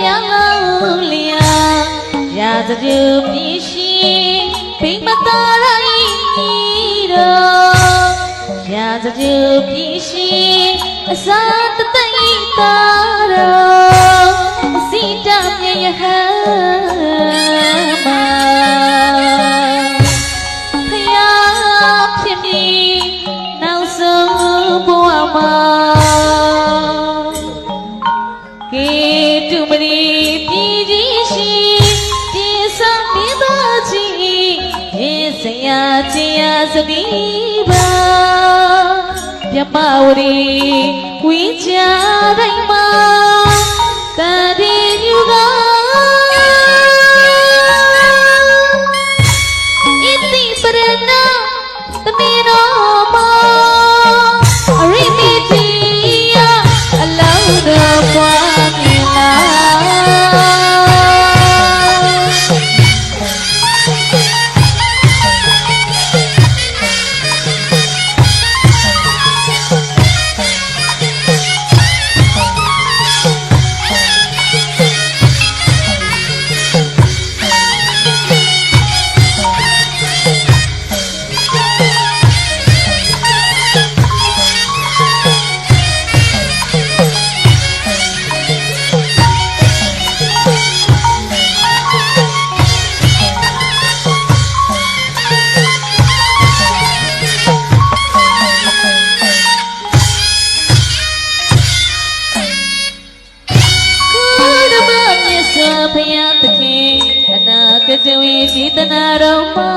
မြောင်းလျာရာဇဒုပြရှင်ဘိမသာရိုင်းတော်ရာဇဒုပြရှင်အစာတသိတာတော်အစီတမြယဟမှာဖယားဖြစ်ပြီးနောက်ဆုံးဘဝမှာကေတုမရီပြည်ကြီးရှိပြေဆောင်မင်းသားကြီးရေစရာချင်ရစတိပါပြမဝရီဝိချာတိုင်းမှာတန်ဒီညူကဣတိပရဏသမီးတော်မှာအရိမီတီယအလောင်းတော်ပွားမြင်လာဖယားသခင်အနာကကြွေဒီတနာတော်မှာ